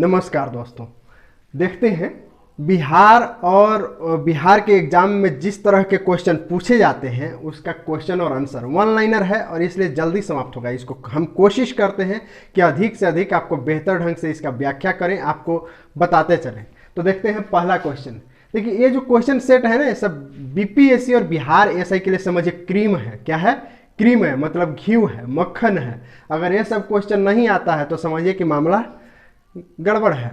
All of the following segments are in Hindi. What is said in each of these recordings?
नमस्कार दोस्तों, देखते हैं बिहार के एग्जाम में जिस तरह के क्वेश्चन पूछे जाते हैं उसका क्वेश्चन और आंसर वन लाइनर है और इसलिए जल्दी समाप्त होगा। इसको हम कोशिश करते हैं कि अधिक से अधिक आपको बेहतर ढंग से इसका व्याख्या करें, आपको बताते चलें। तो देखते हैं पहला क्वेश्चन। देखिए ये जो क्वेश्चन सेट है ना, ये सब बीपीएससी और बिहार एसआई के लिए समझिए क्रीम है। क्या है? क्रीम है, मतलब घी है, मक्खन है। अगर ये सब क्वेश्चन नहीं आता है तो समझिए कि मामला गड़बड़ है।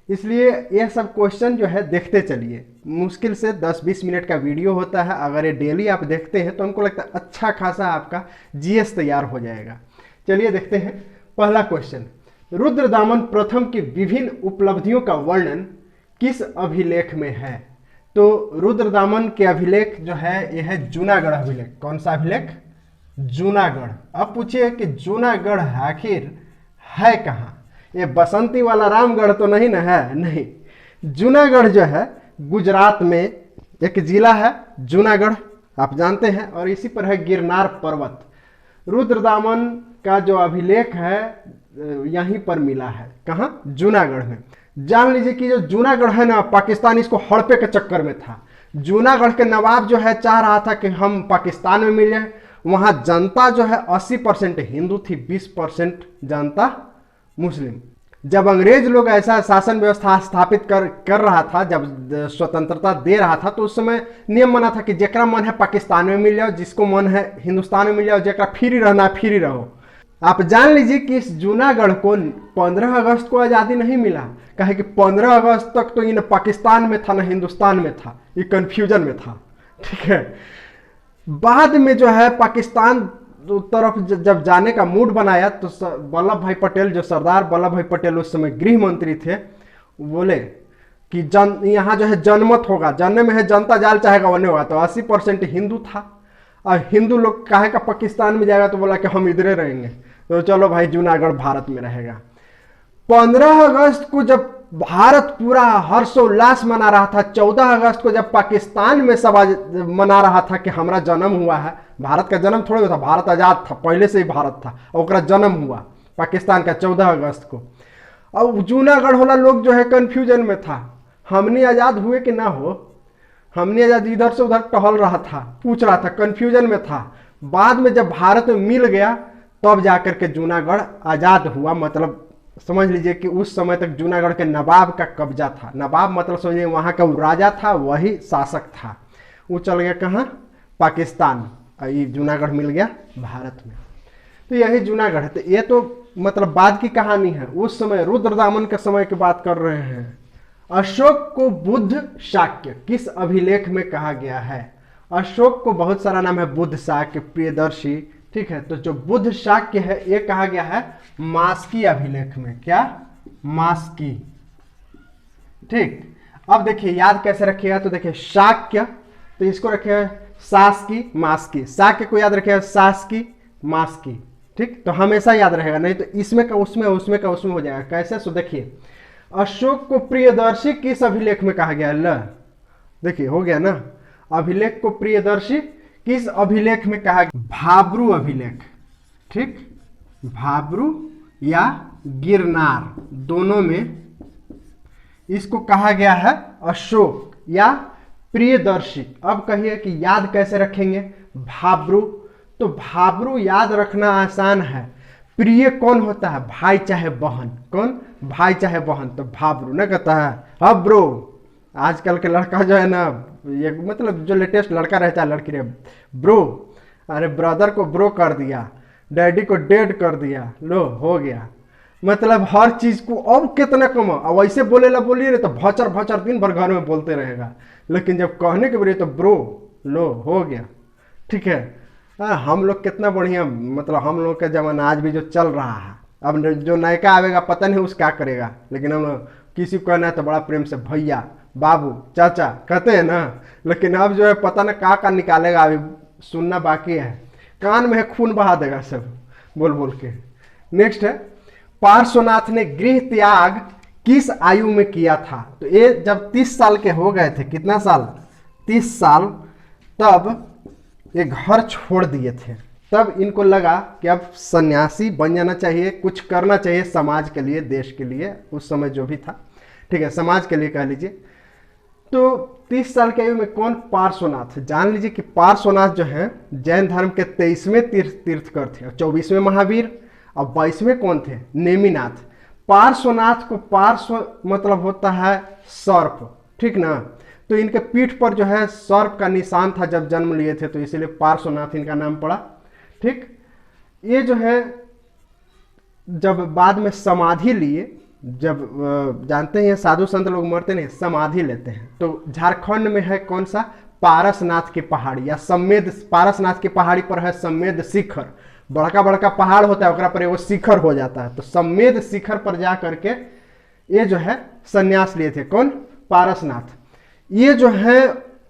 इसलिए यह सब क्वेश्चन जो है देखते चलिए। मुश्किल से 10-20 मिनट का वीडियो होता है। अगर ये डेली आप देखते हैं तो हमको लगता है अच्छा खासा आपका जीएस तैयार हो जाएगा। चलिए देखते हैं पहला क्वेश्चन। रुद्रदामन प्रथम की विभिन्न उपलब्धियों का वर्णन किस अभिलेख में है? तो रुद्रदामन के अभिलेख जो है यह है जूनागढ़ अभिलेख। कौन सा अभिलेख? जूनागढ़। अब पूछिए कि जूनागढ़ आखिर है कहाँ? ये बसंती वाला रामगढ़ तो नहीं ना है? नहीं, जूनागढ़ जो है गुजरात में एक जिला है जूनागढ़, आप जानते हैं। और इसी पर है गिरनार पर्वत। रुद्रदामन का जो अभिलेख है यहीं पर मिला है। कहाँ? जूनागढ़ में। जान लीजिए कि जो जूनागढ़ है ना, पाकिस्तान इसको हड़पे के चक्कर में था। जूनागढ़ के नवाब जो है चाह रहा था कि हम पाकिस्तान में मिल जाए। वहां जनता जो है 80% हिंदू थी, 20% जनता मुस्लिम। जब अंग्रेज लोग ऐसा शासन व्यवस्था स्थापित कर रहा था, जब स्वतंत्रता दे रहा था, तो उस समय नियम बना था कि जेकरा मन है पाकिस्तान में मिल जाओ, जिसको मन है हिंदुस्तान में मिल जाओ, जेकरा फ्री रहना है फ्री रहो। आप जान लीजिए कि इस जूनागढ़ को 15 अगस्त को आज़ादी नहीं मिला। कहे कि 15 अगस्त तक तो ये न पाकिस्तान में था न हिंदुस्तान में था, ये कन्फ्यूजन में था। ठीक है, बाद में जो है पाकिस्तान तरफ जब जाने का मूड बनाया तो वल्लभ भाई पटेल, जो सरदार वल्लभ भाई पटेल उस समय गृह मंत्री थे, बोले कि यहाँ जो है जनमत होगा, जानने में है जनता जाल चाहेगा वरने होगा। तो 80% हिंदू था और हिंदू लोग काहे का पाकिस्तान में जाएगा, तो बोला कि हम इधरे रहेंगे। तो चलो भाई जूनागढ़ भारत में रहेगा। 15 अगस्त को जब भारत पूरा हर्षोल्लास मना रहा था, 14 अगस्त को जब पाकिस्तान में सब मना रहा था कि हमारा जन्म हुआ है। भारत का जन्म थोड़े था, भारत आजाद था, पहले से ही भारत था, और उसका जन्म हुआ पाकिस्तान का 14 अगस्त को। अब जूनागढ़ वाला लोग जो है कंफ्यूजन में था, हमने आजाद हुए कि ना हो। हमने आजाद इधर से उधर टहल रहा था, पूछ रहा था, कंफ्यूजन में था। बाद में जब भारत में मिल गया तब जाकर के जूनागढ़ आजाद हुआ। मतलब समझ लीजिए कि उस समय तक जूनागढ़ के नवाब का कब्जा था। नवाब मतलब समझिए वहाँ का वो राजा था, वही शासक था। वो चल गया कहाँ? पाकिस्तान। ये जूनागढ़ मिल गया भारत में। तो यही जूनागढ़ है। तो ये तो मतलब बाद की कहानी है। उस समय रुद्रदामन के समय की बात कर रहे हैं। अशोक को बुद्ध शाक्य किस अभिलेख में कहा गया है? अशोक को बहुत सारा नाम है, बुद्ध शाक्य, प्रियदर्शी। ठीक है, तो जो बुद्ध शाक्य है ये कहा गया है मास्की अभिलेख में। क्या? मास्की। ठीक, अब देखिए याद कैसे रखिएगा। तो देखिए शाक्य, तो इसको रखिएगा शासकी मास्की। शाक्य को याद रखिएगा शासकी मास्की। ठीक, तो हमेशा याद रहेगा, नहीं तो इसमें का उसमें, उसमें का उसमें हो जाएगा। कैसे? सो देखिए अशोक को प्रियदर्शी किस अभिलेख में कहा गया? ल देखिए हो गया ना, अभिलेख को प्रियदर्शी किस अभिलेख में कहा गया? भाब्रू अभिलेख। ठीक, भाब्रू या गिरनार दोनों में इसको कहा गया है अशोक या प्रियदर्शी। अब कहिए कि याद कैसे रखेंगे? भाब्रू, तो भाब्रू याद रखना आसान है। प्रिय कौन होता है? भाई चाहे बहन। कौन? भाई चाहे बहन। तो भाब्रू ना कहता है अब ब्रो। आजकल के लड़का जो है ना, ये मतलब जो लेटेस्ट लड़का रहता है, लड़की रहे ब्रो, अरे ब्रदर को ब्रो कर दिया, डैडी को डेड कर दिया, लो हो गया। मतलब हर चीज को अब कितना कम। अब वैसे बोलेला बोलिए ना तो भचर भचर दिन भर घर में बोलते रहेगा, लेकिन जब कहने के बोलिए तो ब्रो, लो हो गया। ठीक है, हम लोग कितना बढ़िया, मतलब हम लोग का जमाना आज भी जो चल रहा है। अब जो नयका आवेगा पता नहीं उस क्या करेगा, लेकिन हम लोग किसी को कहना है तो बड़ा प्रेम से भैया, बाबू, चाचा कहते हैं ना। लेकिन अब जो है पता ना का निकालेगा, अभी सुनना बाकी है। कान में है खून बहा देगा सब बोल बोल के। नेक्स्ट है पार्श्वनाथ ने गृह त्याग किस आयु में किया था? तो ये जब 30 साल के हो गए थे, कितना साल? 30 साल, तब ये घर छोड़ दिए थे। तब इनको लगा कि अब सन्यासी बन जाना चाहिए, कुछ करना चाहिए समाज के लिए, देश के लिए, उस समय जो भी था, ठीक है, समाज के लिए कह लीजिए। तो 30 साल की आयु में कौन? पार्श्वनाथ। जान लीजिए कि पार्श्वनाथ जो है जैन धर्म के 23वें तीर्थकर थे, और 24वें महावीर, और 22वें कौन थे? नेमिनाथ। पार्श्वनाथ को, पार्श्व मतलब होता है सर्प, ठीक ना। तो इनके पीठ पर जो है सर्प का निशान था जब जन्म लिए थे, तो इसीलिए पार्श्वनाथ इनका नाम पड़ा, ठीक। ये जो है जब बाद में समाधि लिए, जब जानते हैं साधु संत लोग मरते नहीं, समाधि लेते हैं, तो झारखंड में है कौन सा? पारसनाथ की पहाड़ी, या सम्मेद, पारसनाथ की पहाड़ी पर है सम्मेद शिखर। बड़का बड़का पहाड़ होता है, ओकरा पर वो शिखर हो जाता है, तो सम्मेद शिखर पर जा करके ये जो है संन्यास लिए थे। कौन? पारसनाथ। ये जो है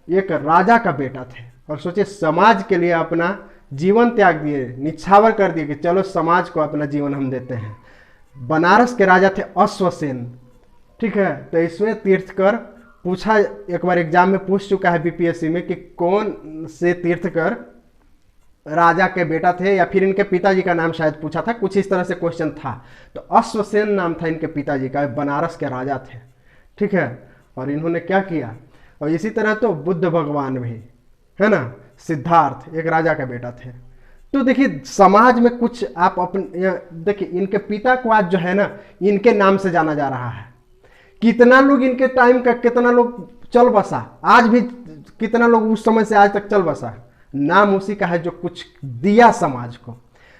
एक राजा का बेटा थे, और सोचिए समाज के लिए अपना जीवन त्याग दिए, निछावर कर दिए कि चलो समाज को अपना जीवन हम देते हैं। बनारस के राजा थे अश्वसेन, ठीक है। तो इसमें तीर्थकर पूछा, एक बार एग्जाम में पूछ चुका है बीपीएससी में, कि कौन से तीर्थकर राजा के बेटा थे, या फिर इनके पिताजी का नाम शायद पूछा था, कुछ इस तरह से क्वेश्चन था। तो अश्वसेन नाम था इनके पिताजी का, बनारस के राजा थे, ठीक है। और इन्होंने क्या किया, और इसी तरह तो बुद्ध भगवान भी है ना, सिद्धार्थ एक राजा का बेटा थे। तो देखिए समाज में कुछ आप अपने, देखिए इनके पिता को आज जो है ना इनके नाम से जाना जा रहा है। कितना लोग इनके टाइम का, कितना लोग चल बसा, आज भी कितना लोग उस समय से आज तक चल बसा, नाम उसी का है जो कुछ दिया समाज को।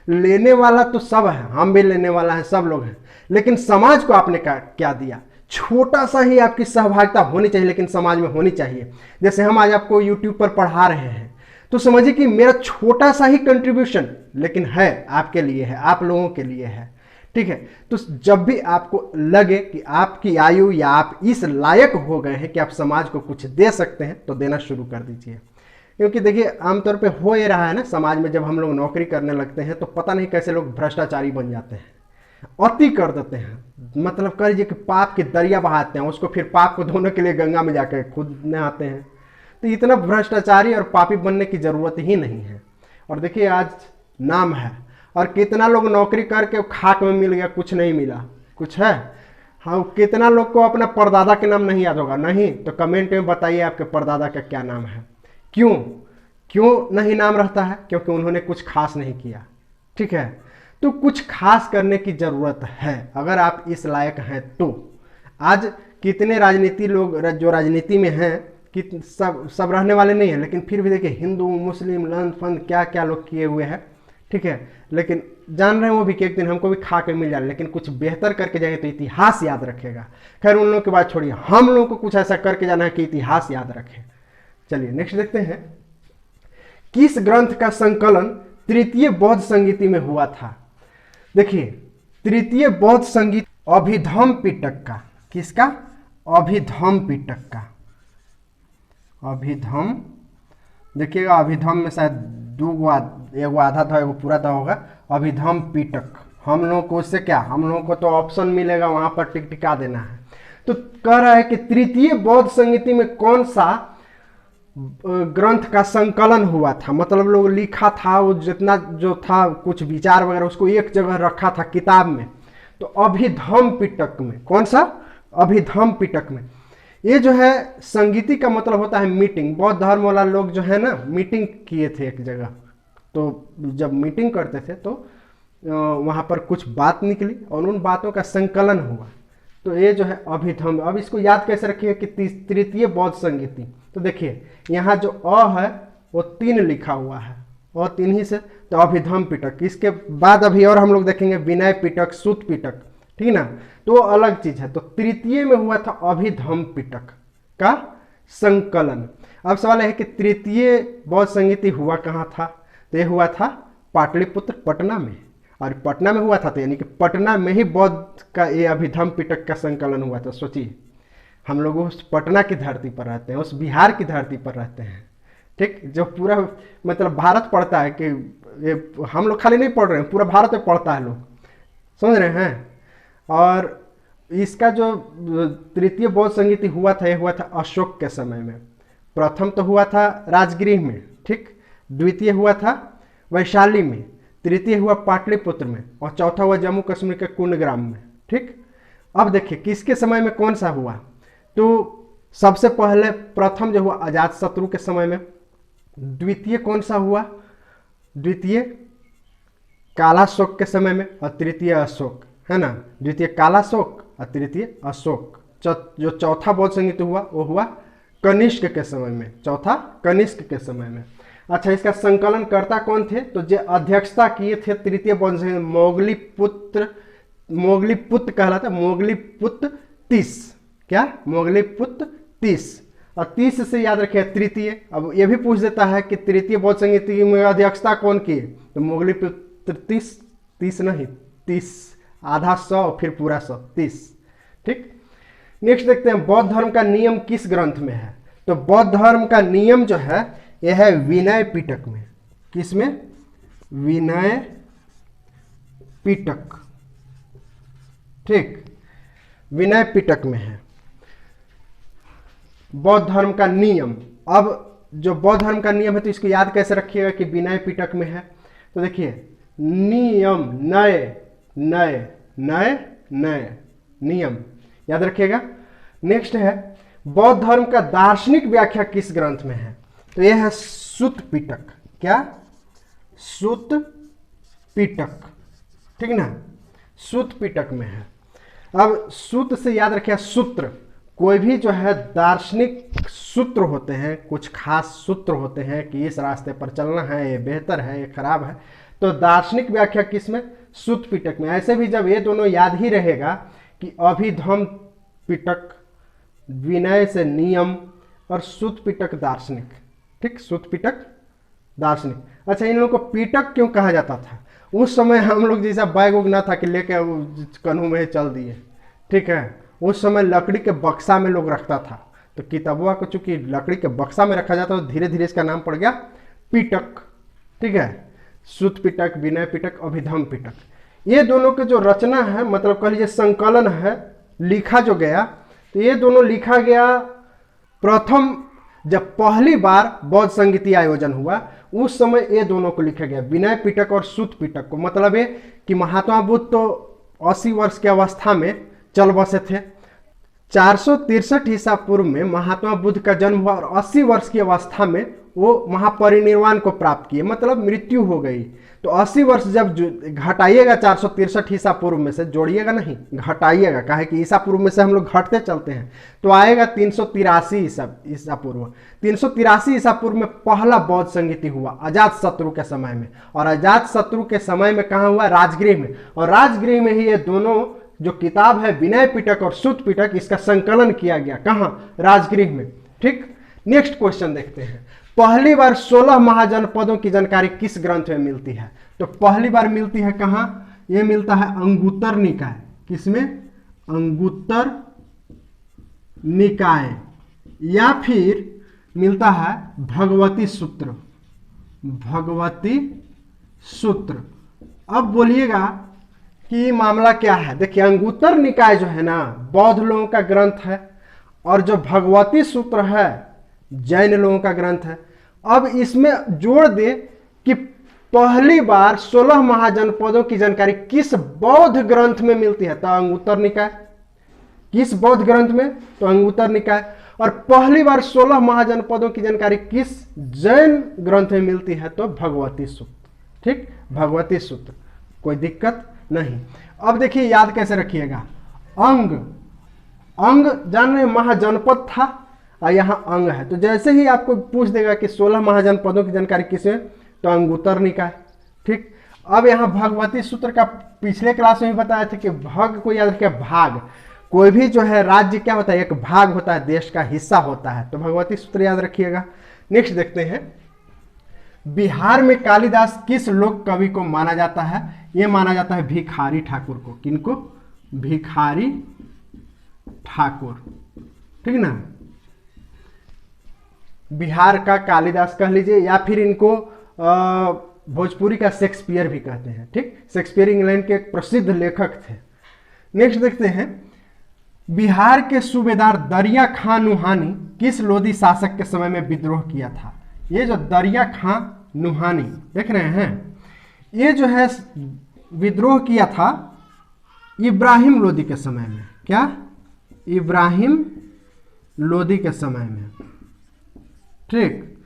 लेने वाला तो सब है, हम भी लेने वाला है, सब लोग हैं, लेकिन समाज को आपने क्या दिया? छोटा सा ही आपकी सहभागिता होनी चाहिए, लेकिन समाज में होनी चाहिए। जैसे हम आज आपको यूट्यूब पर पढ़ा रहे हैं, तो समझिए कि मेरा छोटा सा ही कंट्रीब्यूशन, लेकिन है आपके लिए है, आप लोगों के लिए है, ठीक है। तो जब भी आपको लगे कि आपकी आयु या आप इस लायक हो गए हैं कि आप समाज को कुछ दे सकते हैं, तो देना शुरू कर दीजिए। क्योंकि देखिए आमतौर पे हो ये रहा है ना समाज में, जब हम लोग नौकरी करने लगते हैं तो पता नहीं कैसे लोग भ्रष्टाचारी बन जाते हैं, अति कर देते हैं, मतलब कर लीजिए कि पाप की दरिया बहाते हैं, उसको फिर पाप को धोने के लिए गंगा में जाकर खुद नहाते हैं। तो इतना भ्रष्टाचारी और पापी बनने की जरूरत ही नहीं है। और देखिए आज नाम है, और कितना लोग नौकरी करके खाक में मिल गया, कुछ नहीं मिला, कुछ है। हाँ, कितना लोग को अपना परदादा के नाम नहीं याद होगा? नहीं तो कमेंट में बताइए आपके परदादा का क्या नाम है। क्यों नहीं नाम रहता है? क्योंकि उन्होंने कुछ खास नहीं किया, ठीक है। तो कुछ खास करने की जरूरत है अगर आप इस लायक हैं तो। आज कितने राजनीति लोग जो राजनीति में हैं, कि सब रहने वाले नहीं है, लेकिन फिर भी देखिए हिंदू मुस्लिम लंच फंद क्या क्या लोग किए हुए हैं, ठीक है। लेकिन जान रहे हैं वो भी कि एक दिन हमको भी खा के मिल जाए, लेकिन कुछ बेहतर करके जाएंगे तो इतिहास याद रखेगा। खैर उन लोगों की बात छोड़िए, हम लोगों को कुछ ऐसा करके जाना है कि इतिहास याद रखे। चलिए नेक्स्ट देखते हैं, किस ग्रंथ का संकलन तृतीय बौद्ध संगीति में हुआ था? देखिए तृतीय बौद्ध संगीत अभिधम्म पिटक का, किसका? अभिधम्म पिटक का। अभिधम्म, देखिएगा अभिधम्म में शायद एगो आधा था, एगो पूरा था होगा। अभिधम्म पिटक, हम लोगों को उससे क्या, हम लोगों को तो ऑप्शन मिलेगा, वहां पर टिक टिका देना है। तो कह रहा है कि तृतीय बौद्ध संगीति में कौन सा ग्रंथ का संकलन हुआ था, मतलब लोग लिखा था, वो जितना जो था कुछ विचार वगैरह उसको एक जगह रखा था किताब में। तो अभिधम्म पिटक में, कौन सा? अभिधम्म पिटक में। ये जो है संगीति का मतलब होता है मीटिंग। बौद्ध धर्म वाला लोग जो है ना मीटिंग किए थे एक जगह, तो जब मीटिंग करते थे तो वहाँ पर कुछ बात निकली और उन बातों का संकलन हुआ। तो ये जो है अभिधम्म। अब इसको याद कैसे रखिए कि तृतीय बौद्ध संगीति। तो देखिए यहाँ जो अ है वो 3 लिखा हुआ है, और 3 ही से, तो अभिधम्म पिटक। इसके बाद अभी और हम लोग देखेंगे विनय पिटक, सुत पिटक, ठीक ना, तो अलग चीज है। तो तृतीय में हुआ था अभिधम्म पिटक का संकलन। अब सवाल है कि तृतीय बौद्ध संगीति हुआ कहाँ था? तो ये हुआ था पाटलिपुत्र, पटना में। और पटना में हुआ था, तो यानी कि पटना में ही बौद्ध का ये अभिधम्म पिटक का संकलन हुआ था। सोचिए हम लोग उस पटना की धरती पर रहते हैं, उस बिहार की धरती पर रहते हैं, ठीक, जो पूरा मतलब भारत पढ़ता है, कि ये हम लोग खाली नहीं पढ़ रहे हैं, पूरा भारत में पढ़ता है लोग, समझ रहे हैं। और इसका जो तृतीय बौद्ध संगीति हुआ था, ये हुआ था अशोक के समय में। प्रथम तो हुआ था राजगृह में, ठीक, द्वितीय हुआ था वैशाली में, तृतीय हुआ पाटलिपुत्र में और चौथा हुआ जम्मू कश्मीर के कुंडग्राम में। ठीक, अब देखिए किसके समय में कौन सा हुआ। तो सबसे पहले प्रथम जो हुआ अजातशत्रु के समय में, द्वितीय कौन सा हुआ, द्वितीय कालाशोक के समय में और तृतीय अशोक, है ना, द्वितीय कालाशोक और तृतीय अशोक। जो चौथा बौद्ध संगीत हुआ वो हुआ कनिष्क के समय में, चौथा कनिष्क के समय में। अच्छा, इसका संकलन करता कौन थे, तो जो अध्यक्षता किए थे तृतीय बौद्ध संगीत, मोगलीपुत्र कहलाता, मोगलीपुत्र 30, क्या मोगलीपुत्र 30, और 30 से याद रखिए तृतीय। अब ये भी पूछ देता है कि तृतीय बौद्ध संगीत में अध्यक्षता कौन की, तो मोगलीपुत्र 30 नहीं 30, आधा 100 फिर पूरा 100, 30। ठीक, नेक्स्ट देखते हैं बौद्ध धर्म का नियम किस ग्रंथ में है। तो बौद्ध धर्म का नियम जो है यह है विनय पिटक में। किसमें, विनय पिटक। ठीक, विनय पिटक में है बौद्ध धर्म का नियम। अब जो बौद्ध धर्म का नियम है तो इसको याद कैसे रखिएगा कि विनय पिटक में है। तो देखिए नियम, नए नए नए नए नियम, याद रखिएगा। नेक्स्ट है बौद्ध धर्म का दार्शनिक व्याख्या किस ग्रंथ में है, तो यह है सुत्त पिटक। क्या, सुत्त पिटक, ठीक ना, सुत्त पिटक में है। अब सूत्र से याद रखिए सूत्र, कोई भी जो है दार्शनिक सूत्र होते हैं, कुछ खास सूत्र होते हैं कि इस रास्ते पर चलना है, ये बेहतर है, ये खराब है, तो दार्शनिक व्याख्या किसमें, सुत्त पिटक में। ऐसे भी जब ये दोनों याद ही रहेगा कि अभिधम पिटक विनय से नियम और सुत्त पिटक दार्शनिक। ठीक, सुत्त पिटक दार्शनिक। अच्छा, इन लोगों को पिटक क्यों कहा जाता था, उस समय हम लोग जैसा बैग उग ना था कि लेके कन्हू में चल दिए। ठीक है, उस समय लकड़ी के बक्सा में लोग रखता था, तो किताबुआ को चूंकि लकड़ी के बक्सा में रखा जाता तो धीरे धीरे इसका नाम पड़ गया पिटक। ठीक है, सुत्त पिटक, विनय पिटक, अभिधम पिटक। ये दोनों के जो रचना है, मतलब कह लीजिए संकलन है, लिखा जो गया, तो ये दोनों लिखा गया प्रथम जब पहली बार बौद्ध संगीतीय आयोजन हुआ उस समय ये दोनों को लिखा गया, विनय पिटक और सुत्त पिटक को। मतलब ये कि महात्मा बुद्ध तो 80 वर्ष की अवस्था में चल बसे थे। 463 ईसा पूर्व में महात्मा बुद्ध का जन्म हुआ और 80 वर्ष की अवस्था में वो महापरिनिर्वाण को प्राप्त किए, मतलब मृत्यु हो गई। तो 80 वर्ष जब घटाइएगा 463 ईसा पूर्व में से, जोड़िएगा नहीं, घटाइएगा, काहे कि ईसा पूर्व में से हम लोग घटते चलते हैं, तो आएगा 383 ईसा पूर्व। 383 ईसा पूर्व में पहला बौद्ध संगीति हुआ अजातशत्रु के समय में, और अजातशत्रु के समय में कहाँ हुआ, राजगृह में। और राजगृह में ही ये दोनों जो किताब है विनय पिटक और सुत्त पिटक, इसका संकलन किया गया। कहाँ, राजगृह में। ठीक, नेक्स्ट क्वेश्चन देखते हैं। पहली बार 16 महाजनपदों की जानकारी किस ग्रंथ में मिलती है, तो पहली बार मिलती है कहाँ, यह मिलता है अंगुत्तर निकाय। किसमें, अंगुत्तर निकाय, या फिर मिलता है भगवती सूत्र, भगवती सूत्र। अब बोलिएगा कि मामला क्या है। देखिए अंगुत्तर निकाय जो है ना बौद्ध लोगों का ग्रंथ है, और जो भगवती सूत्र है जैन लोगों का ग्रंथ है। अब इसमें जोड़ दे कि पहली बार 16 महाजनपदों की जानकारी किस बौद्ध ग्रंथ में मिलती है, तो अंगुत्तर निकाय। किस बौद्ध ग्रंथ में, तो अंगुत्तर निकाय। और पहली बार 16 महाजनपदों की जानकारी किस जैन ग्रंथ में मिलती है, तो भगवती सूत्र। ठीक, भगवती सूत्र, कोई दिक्कत नहीं। अब देखिए याद कैसे रखिएगा, अंग, अंग जान रहे महाजनपद था और यहाँ अंग है, तो जैसे ही आपको पूछ देगा कि 16 महाजनपदों की जानकारी किसमें, तो अंगुत्तर निकाय। ठीक, अब यहाँ भगवती सूत्र का पिछले क्लास में भी बताया था कि भग को याद रखिए, भाग, कोई भी जो है राज्य क्या होता है, एक भाग होता है, देश का हिस्सा होता है, तो भगवती सूत्र याद रखिएगा। नेक्स्ट देखते हैं, बिहार में कालिदास किस लोक कवि को माना जाता है, यह माना जाता है भिखारी ठाकुर को। किनको, भिखारी ठाकुर। ठीक ना, बिहार का कालिदास कह लीजिए, या फिर इनको भोजपुरी का शेक्सपियर भी कहते हैं। ठीक, शेक्सपियर इंग्लैंड के एक प्रसिद्ध लेखक थे। नेक्स्ट देखते हैं, बिहार के सूबेदार दरिया खां नुहानी किस लोधी शासक के समय में विद्रोह किया था। ये जो दरिया खां नुहानी, देख रहे हैं, ये जो है विद्रोह किया था इब्राहिम लोदी के समय में। क्या? इब्राहिम लोदी के समय में। ठीक,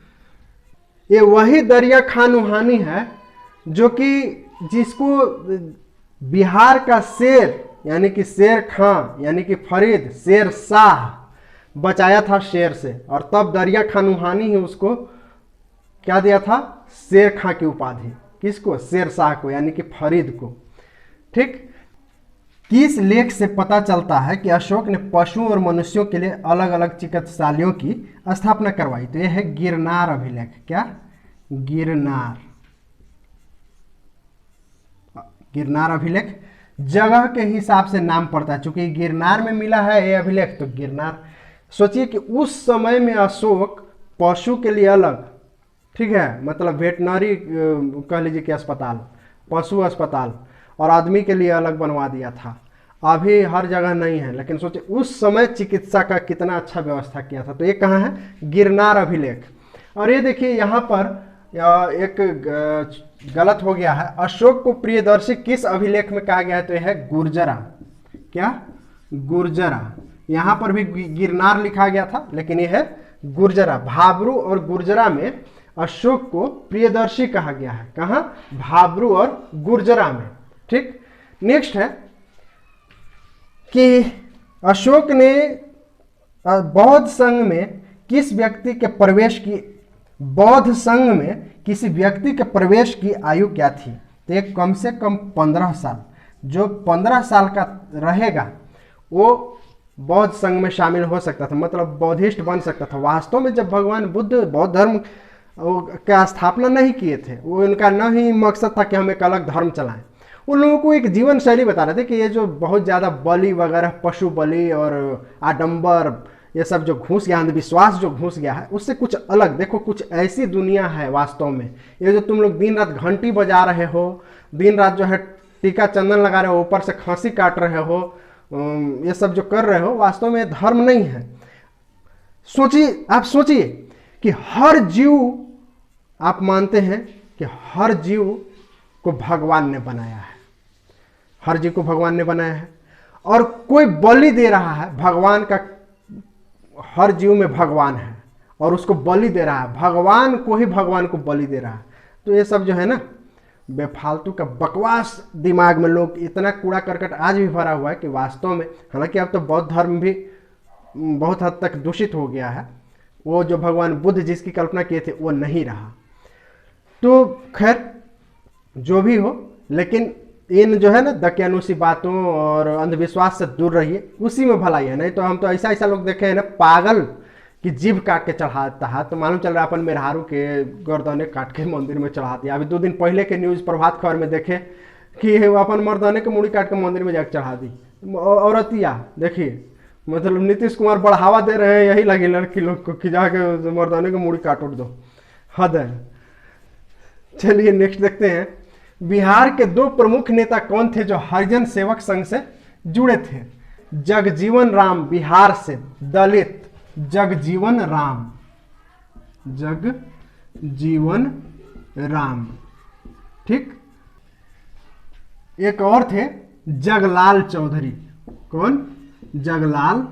ये वही दरिया खान नुहानी है जो कि जिसको बिहार का शेर यानी कि शेर खां यानी कि फरीद शेर शाह बचाया था शेर से, और तब दरिया खान नुहानी ही उसको क्या दिया था? शेर खां की उपाधि। किसको? शेर शाह को, यानी कि फरीद को। ठीक, किस लेख से पता चलता है कि अशोक ने पशुओं और मनुष्यों के लिए अलग अलग चिकित्सालयों की स्थापना करवाई? तो यह है गिरनार अभिलेख। क्या? गिरनार, गिरनार अभिलेख जगह के हिसाब से नाम पड़ता है, चूंकि गिरनार में मिला है ये अभिलेख तो गिरनार। सोचिए कि उस समय में अशोक पशु के लिए अलग, ठीक है, मतलब वेटनरी कह लीजिए कि अस्पताल, पशु अस्पताल, और आदमी के लिए अलग बनवा दिया था। अभी हर जगह नहीं है, लेकिन सोचिए उस समय चिकित्सा का कितना अच्छा व्यवस्था किया था। तो ये कहाँ है? गिरनार अभिलेख। और ये देखिए यहाँ पर एक गलत हो गया है, अशोक को प्रियदर्शी किस अभिलेख में कहा गया है? तो यह है गुर्जरा। क्या? गुर्जरा। यहाँ पर भी गिरनार लिखा गया था, लेकिन यह है गुर्जरा। भाबरू और गुर्जरा में अशोक को प्रियदर्शी कहा गया है। कहाँ? भाबरू और गुर्जरा में। ठीक, नेक्स्ट है कि अशोक ने बौद्ध संघ में किस व्यक्ति के प्रवेश की, बौद्ध संघ में किसी व्यक्ति के प्रवेश की आयु क्या थी? तो एक कम से कम 15 साल। जो 15 साल का रहेगा वो बौद्ध संघ में शामिल हो सकता था, मतलब बौद्धिस्ट बन सकता था। वास्तव में जब भगवान बुद्ध बौद्ध धर्म का स्थापना नहीं किए थे, वो उनका न ही मकसद था कि हम एक अलग धर्म चलाएं। उन लोगों को एक जीवन शैली बता रहे थे कि ये जो बहुत ज़्यादा बलि वगैरह, पशु बलि और आडंबर, ये सब जो घुस गया, अंधविश्वास जो घुस गया है, उससे कुछ अलग देखो, कुछ ऐसी दुनिया है वास्तव में। ये जो तुम लोग दिन रात घंटी बजा रहे हो, दिन रात जो है टीका चंदन लगा रहे हो, ऊपर से खांसी काट रहे हो, ये सब जो कर रहे हो, वास्तव में धर्म नहीं है। सोचिए, आप सोचिए कि हर जीव, आप मानते हैं कि हर जीव को भगवान ने बनाया है, हर जीव को भगवान ने बनाया है, और कोई बलि दे रहा है भगवान का, हर जीव में भगवान है और उसको बलि दे रहा है, भगवान को ही भगवान को बलि दे रहा है। तो ये सब जो है ना बेफालतू का बकवास, दिमाग में लोग इतना कूड़ा करकट आज भी भरा हुआ है कि वास्तव में, हालांकि अब तो बौद्ध धर्म भी बहुत हद तक दूषित हो गया है, वो जो भगवान बुद्ध जिसकी कल्पना किए थे वो नहीं रहा। तो खैर जो भी हो, लेकिन इन जो है ना दकियानुसी बातों और अंधविश्वास से दूर रहिए, उसी में भलाई है। नहीं तो हम तो ऐसा लोग देखे हैं ना, पागल की जीभ काट के चढ़ाता है, तो मालूम चल रहा है अपन मेहरारू के गर्दने काट के मंदिर में चढ़ा दिया। अभी 2 दिन पहले के न्यूज़ प्रभात खबर में देखे कि अपन मर्दाने के मुड़ी काट के मंदिर में जाकर चढ़ा दी औरतिया। देखिए, मतलब नीतीश कुमार बढ़ावा दे रहे हैं यही लगी लड़की लोग को कि जाके मर्दाने के मुड़ी काट उठ दो, हद है। चलिए नेक्स्ट देखते हैं, बिहार के 2 प्रमुख नेता कौन थे जो हरिजन सेवक संघ से जुड़े थे? जगजीवन राम बिहार से दलित, जगजीवन राम, जगजीवन राम, ठीक। एक और थे जगलाल चौधरी। कौन? जगलाल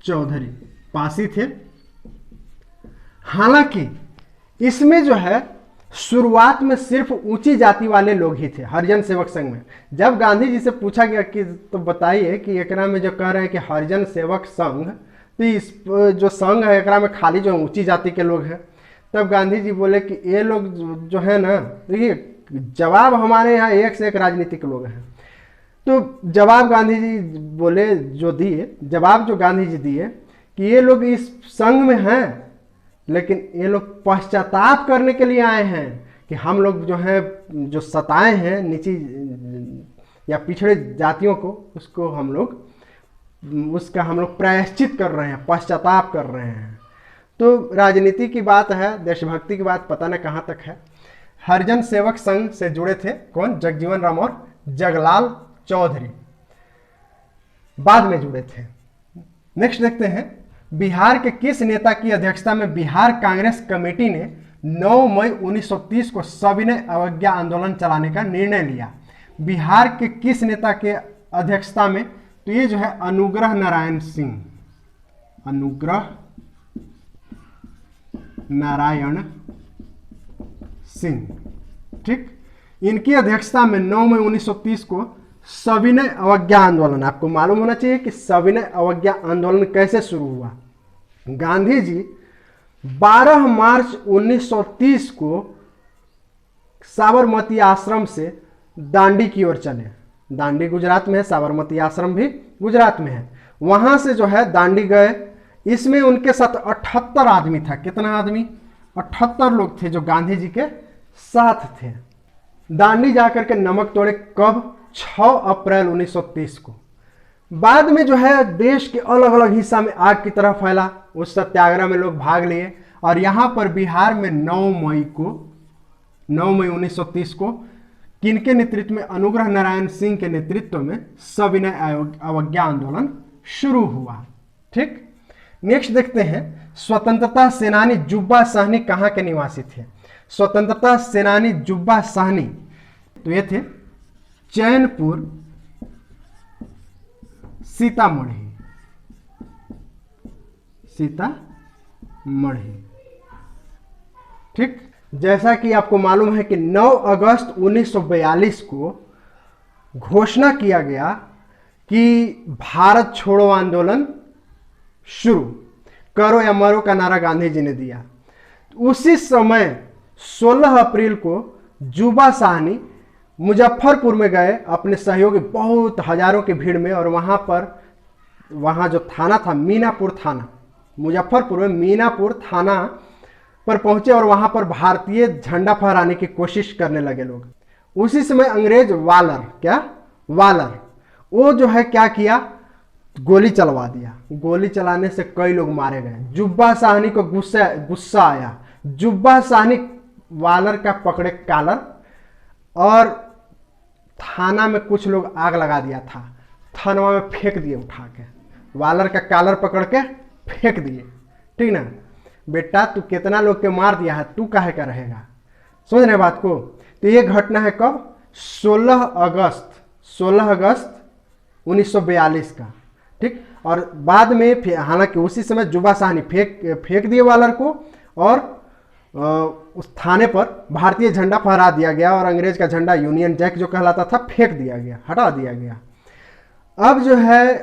चौधरी, पासी थे। हालांकि इसमें जो है शुरुआत में सिर्फ ऊंची जाति वाले लोग ही थे हरिजन सेवक संघ में। जब गांधी जी से पूछा गया कि तो बताइए कि एकरा में जो कह रहे हैं कि हरिजन सेवक संघ, तो इस जो संघ है एकरा में खाली जो ऊंची जाति के लोग हैं, तब गांधी जी बोले कि ये लोग जो है ना, देखिए जवाब हमारे यहाँ एक से एक राजनीतिक लोग हैं। तो जवाब गांधी जी बोले, जो दिए जवाब जो गांधी जी दिए कि ये लोग इस संघ में हैं, लेकिन ये लोग पश्चाताप करने के लिए आए हैं कि हम लोग जो है जो सताए हैं नीची या पिछड़े जातियों को, उसको हम लोग उसका हम लोग प्रायश्चित कर रहे हैं, पश्चाताप कर रहे हैं। तो राजनीति की बात है, देशभक्ति की बात पता न कहाँ तक है। हरिजन सेवक संघ से जुड़े थे कौन? जगजीवन राम और जगलाल चौधरी, बाद में जुड़े थे। नेक्स्ट देखते हैं, बिहार के किस नेता की अध्यक्षता में बिहार कांग्रेस कमेटी ने 9 मई 1930 को सविनय अवज्ञा आंदोलन चलाने का निर्णय लिया। बिहार के किस नेता के अध्यक्षता में? तो ये जो है अनुग्रह नारायण सिंह, अनुग्रह नारायण सिंह, ठीक। इनकी अध्यक्षता में 9 मई 1930 को सविनय अवज्ञा आंदोलन, आपको मालूम होना चाहिए कि सविनय अवज्ञा आंदोलन कैसे शुरू हुआ। गांधी जी 12 मार्च 1930 को साबरमती आश्रम से दांडी की ओर चले। दांडी गुजरात में है, साबरमती आश्रम भी गुजरात में है। वहां से जो है दांडी गए। इसमें उनके साथ 78 आदमी था। कितना आदमी? 78 लोग थे जो गांधी जी के साथ थे। दांडी जाकर के नमक तोड़े। कब? 6 अप्रैल 1930 को। बाद में जो है देश के अलग अलग हिस्सा में आग की तरह फैला। उस सत्याग्रह में लोग भाग लिए और यहां पर बिहार में 9 मई 1930 को किनके नेतृत्व में? अनुग्रह नारायण सिंह के नेतृत्व में सविनय अवज्ञा आंदोलन शुरू हुआ, ठीक। नेक्स्ट देखते हैं, स्वतंत्रता सेनानी जुब्बा साहनी कहां के निवासी थे? स्वतंत्रता सेनानी जुब्बा साहनी तो ये थे चैनपुर, सीतामढ़ी, ठीक। जैसा कि आपको मालूम है कि 9 अगस्त 1942 को घोषणा किया गया कि भारत छोड़ो आंदोलन शुरू करो या मरो का नारा गांधी जी ने दिया। उसी समय 16 अप्रैल को जुब्बा साहनी मुजफ्फरपुर में गए अपने सहयोगी बहुत हजारों की भीड़ में, और वहां जो थाना था मीनापुर थाना, मुजफ्फरपुर में मीनापुर थाना पर पहुंचे और वहां पर भारतीय झंडा फहराने की कोशिश करने लगे लोग। उसी समय अंग्रेज वालर वो जो है क्या किया? गोली चलवा दिया। गोली चलाने से कई लोग मारे गए। जुब्बा साहनी को गुस्सा आया। जुब्बा साहनी वालर का पकड़े कॉलर और थाना में कुछ लोग आग लगा दिया था। थाना में फेंक दिए उठा के, वालर का कॉलर पकड़ के फेंक दिए, ठीक ना। बेटा तू कितना लोग के मार दिया है, तू काहे का रहेगा? समझ रहे बात को? तो ये घटना है कब? 16 अगस्त 1942 का, ठीक। और बाद में हालांकि उसी समय जुब्बा साहनी फेंक दिए वालर को और उस थाने पर भारतीय झंडा फहरा दिया गया और अंग्रेज का झंडा यूनियन जैक जो कहलाता था फेंक दिया गया, हटा दिया गया। अब जो है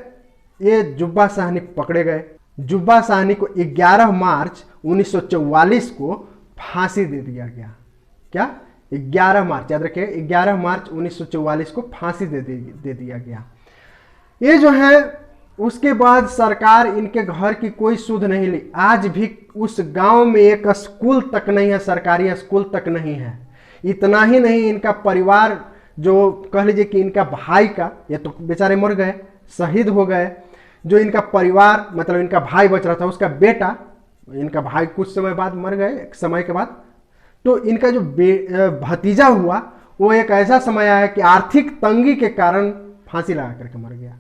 ये जुब्बा साहनी पकड़े गए। जुब्बा साहनी को 11 मार्च 1944 को फांसी दे दिया गया। क्या? 11 मार्च, याद रखिए 11 मार्च 1944 को फांसी दे दिया गया। ये जो है उसके बाद सरकार इनके घर की कोई सुध नहीं ली। आज भी उस गांव में एक स्कूल तक नहीं है, सरकारी स्कूल तक नहीं है। इतना ही नहीं, इनका परिवार जो कह लीजिए कि इनका भाई का, ये तो बेचारे मर गए, शहीद हो गए, जो इनका परिवार मतलब इनका भाई बच रहा था, उसका बेटा, इनका भाई कुछ समय बाद मर गए, एक समय के बाद। तो इनका जो भतीजा हुआ वो एक ऐसा समय आया कि आर्थिक तंगी के कारण फांसी लगा करके मर गया।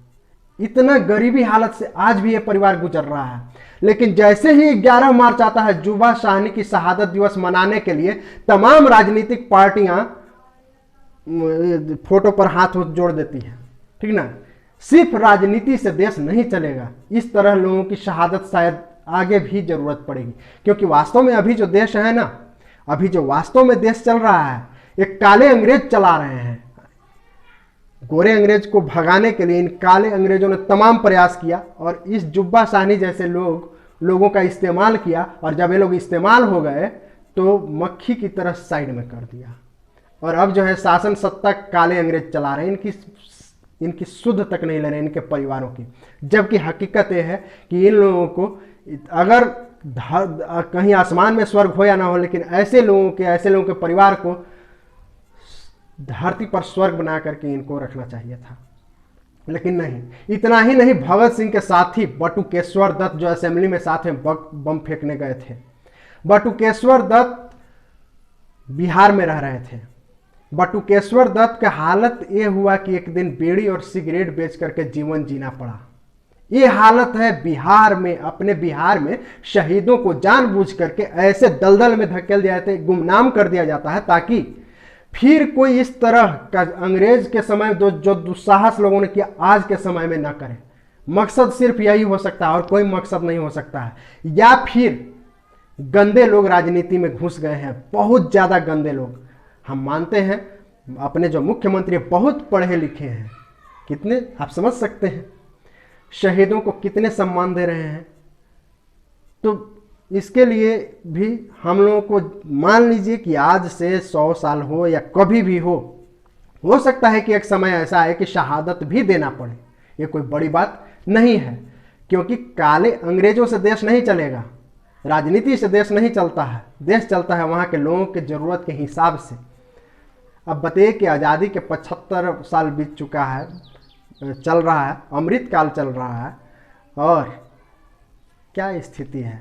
इतना गरीबी हालत से आज भी ये परिवार गुजर रहा है। लेकिन जैसे ही 11 मार्च आता है, जुब्बा साहनी की शहादत दिवस मनाने के लिए तमाम राजनीतिक पार्टियां फोटो पर हाथ जोड़ देती हैं, ठीक ना। सिर्फ राजनीति से देश नहीं चलेगा, इस तरह लोगों की शहादत शायद आगे भी जरूरत पड़ेगी। क्योंकि वास्तव में अभी जो देश है ना, अभी जो वास्तव में देश चल रहा है, एक काले अंग्रेज चला रहे हैं। गोरे अंग्रेज को भगाने के लिए इन काले अंग्रेजों ने तमाम प्रयास किया और इस जुब्बा साहनी जैसे लोगों का इस्तेमाल किया, और जब ये लोग इस्तेमाल हो गए तो मक्खी की तरह साइड में कर दिया। और अब जो है शासन सत्ता काले अंग्रेज चला रहे हैं, इनकी सुध तक नहीं ले रहे इनके परिवारों की। जबकि हकीकत यह है कि इन लोगों को अगर कहीं आसमान में स्वर्ग हो या ना हो, लेकिन ऐसे लोगों के परिवार को धरती पर स्वर्ग बना करके इनको रखना चाहिए था, लेकिन नहीं। इतना ही नहीं, भगत सिंह के साथी बटुकेश्वर दत्त जो असेंबली में साथ में बम फेंकने गए थे। बटुकेश्वर दत्त बिहार में रह रहे थे। बटुकेश्वर दत्त का हालत यह हुआ कि एक दिन बीड़ी और सिगरेट बेच करके जीवन जीना पड़ा। ये हालत है बिहार में। अपने बिहार में शहीदों को जानबूझ करके ऐसे दलदल में धकेल दिया जाता है, गुमनाम कर दिया जाता है, ताकि फिर कोई इस तरह का अंग्रेज के समय जो दुस्साहस लोगों ने किया आज के समय में ना करे। मकसद सिर्फ यही हो सकता है और कोई मकसद नहीं हो सकता है। या फिर गंदे लोग राजनीति में घुस गए हैं, बहुत ज्यादा गंदे लोग। हम मानते हैं अपने जो मुख्यमंत्री बहुत पढ़े लिखे हैं, कितने आप समझ सकते हैं शहीदों को कितने सम्मान दे रहे हैं। तो इसके लिए भी हम लोगों को मान लीजिए कि आज से 100 साल हो या कभी भी हो सकता है कि एक समय ऐसा आए कि शहादत भी देना पड़े। ये कोई बड़ी बात नहीं है, क्योंकि काले अंग्रेजों से देश नहीं चलेगा, राजनीति से देश नहीं चलता है। देश चलता है वहाँ के लोगों के ज़रूरत के हिसाब से। अब बताइए कि आज़ादी के 75 साल बीत चुका है, चल रहा है, अमृतकाल चल रहा है, और क्या स्थिति है।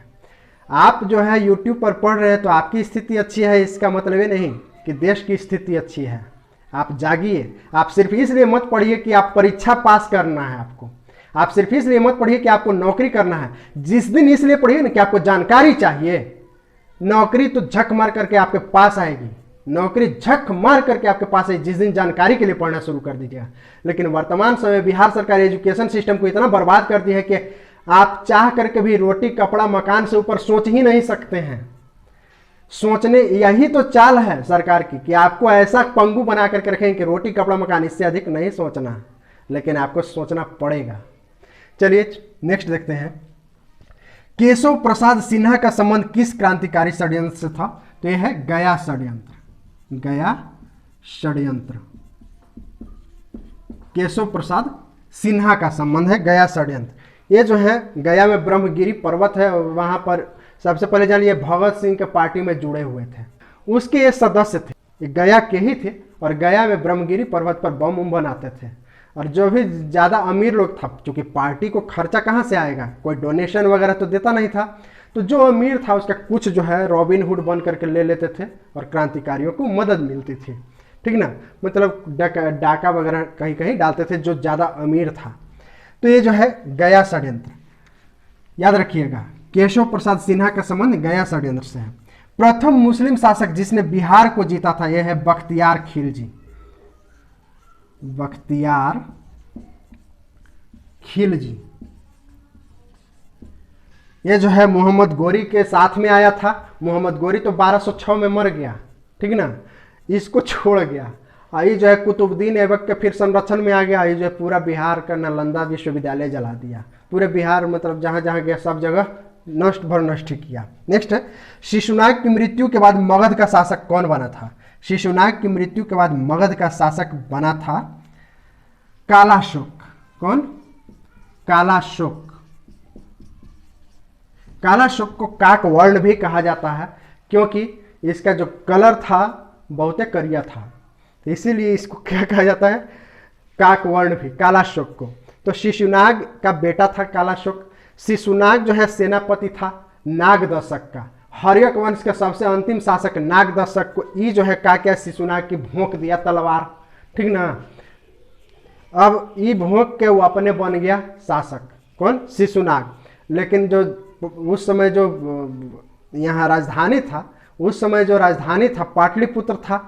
आप जो है YouTube पर पढ़ रहे हैं तो आपकी स्थिति अच्छी है, इसका मतलब ये नहीं कि देश की स्थिति अच्छी है। आप जागिए। आप सिर्फ इसलिए मत पढ़िए कि आप परीक्षा पास करना है आपको, आप सिर्फ इसलिए मत पढ़िए कि आपको नौकरी करना है। जिस दिन इसलिए पढ़िए ना कि आपको जानकारी चाहिए, नौकरी तो झक मार करके आपके पास आएगी, नौकरी झक मार करके आपके पास आएगी जिस दिन जानकारी के लिए पढ़ना शुरू कर दीजिएगा। लेकिन वर्तमान समय बिहार सरकार एजुकेशन सिस्टम को इतना बर्बाद कर दी है कि आप चाह करके भी रोटी कपड़ा मकान से ऊपर सोच ही नहीं सकते हैं। सोचने यही तो चाल है सरकार की कि आपको ऐसा पंगु बना करके रखें कि रोटी कपड़ा मकान, इससे अधिक नहीं सोचना, लेकिन आपको सोचना पड़ेगा। चलिए नेक्स्ट देखते हैं। केशव प्रसाद सिन्हा का संबंध किस क्रांतिकारी षड्यंत्र से था? तो यह है गया षड्यंत्र। गया षड्यंत्र, केशव प्रसाद सिन्हा का संबंध है गया षड्यंत्र। ये जो है गया में ब्रह्मगिरी पर्वत है, वहां पर सबसे पहले जानिए भगत सिंह के पार्टी में जुड़े हुए थे, उसके ये सदस्य थे, ये गया के ही थे, और गया में ब्रह्मगिरी पर्वत पर बम उम बनाते थे। और जो भी ज़्यादा अमीर लोग था, क्योंकि पार्टी को खर्चा कहाँ से आएगा, कोई डोनेशन वगैरह तो देता नहीं था, तो जो अमीर था उसका कुछ जो है रॉबिन हुड बन करके ले लेते थे और क्रांतिकारियों को मदद मिलती थी, ठीक ना। मतलब डाका वगैरह कहीं कहीं डालते थे जो ज़्यादा अमीर था। तो ये जो है गया षड्यंत्र, याद रखिएगा, केशव प्रसाद सिन्हा का संबंध गया षड्यंत्र से है। प्रथम मुस्लिम शासक जिसने बिहार को जीता था यह है बख्तियार खिलजी। बख्तियार खिलजी, ये जो है मोहम्मद गोरी के साथ में आया था। मोहम्मद गोरी तो 1206 में मर गया, ठीक ना, इसको छोड़ गया। ये जो है कुतुबुद्दीन ऐबक के फिर संरक्षण में आ गया। ये जो है पूरा बिहार का नालंदा विश्वविद्यालय जला दिया, पूरे बिहार मतलब जहाँ जहाँ गया सब जगह नष्ट भर नष्ट किया। नेक्स्ट है, शिशुनाग की मृत्यु के बाद मगध का शासक कौन बना था? शिशुनाग की मृत्यु के बाद मगध का शासक बना था कालाशोक। कौन? कालाशोक। कालाशोक को काक वर्ण भी कहा जाता है, क्योंकि इसका जो कलर था बहुत करिया था, तो इसीलिए इसको क्या कहा जाता है? काक वर्ण भी, कालाशोक को। तो शिशुनाग का बेटा था कालाशोक। शिशुनाग जो है सेनापति था नागदशक का। हर्यक वंश के सबसे अंतिम शासक नागदशक को ये जो है क्या शिशुनाग की भोंक दिया तलवार, ठीक ना। अब ये भोंक के वो अपने बन गया शासक, कौन? शिशुनाग। लेकिन जो उस समय जो यहाँ राजधानी था, उस समय जो राजधानी था पाटलिपुत्र था।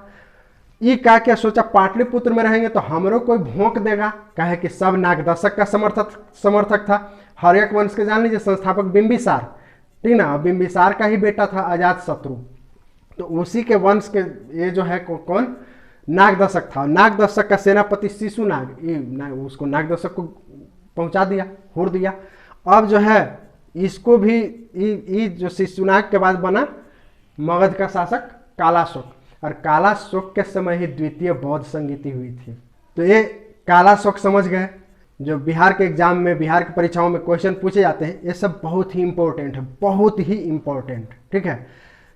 ये क्या सोचा, पाटलिपुत्र में रहेंगे तो हमरो कोई भोंक देगा, कहे कि सब नागदशक का समर्थक था। हर्यक वंश के जान लीजिए संस्थापक बिंबिसार, ठीक ना, बिंबिसार का ही बेटा था अजात शत्रु, तो उसी के वंश के ये जो है कौन? नागदशक था। नागदशक का सेनापति शिशुनाग, ये उसको नागदशक को पहुंचा दिया, हुर दिया। अब जो है इसको भी ये जो शिशुनाग के बाद बना मगध का शासक कालाशोक, और कालाशोक के समय ही द्वितीय बौद्ध संगीति हुई थी। तो ये कालाशोक समझ गए। जो बिहार के एग्जाम में, बिहार की परीक्षाओं में क्वेश्चन पूछे जाते हैं, ये सब बहुत ही इंपॉर्टेंट है, बहुत ही इंपॉर्टेंट, ठीक है।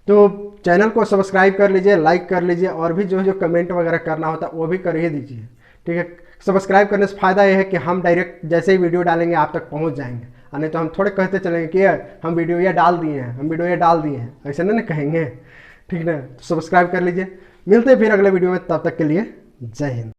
तो चैनल को सब्सक्राइब कर लीजिए, लाइक कर लीजिए, और भी जो कमेंट वगैरह करना होता है वो भी कर ही दीजिए, ठीक है। सब्सक्राइब करने से फ़ायदा यह है कि हम डायरेक्ट जैसे ही वीडियो डालेंगे आप तक पहुंच जाएंगे, और नहीं तो हम थोड़े कहते चलेंगे कि हम वीडियो ये डाल दिए हैं, हम वीडियो ये डाल दिए हैं, ऐसे नहीं कहेंगे, ठीक ना। तो सब्सक्राइब कर लीजिए। मिलते हैं फिर अगले वीडियो में, तब तक के लिए जय हिंद।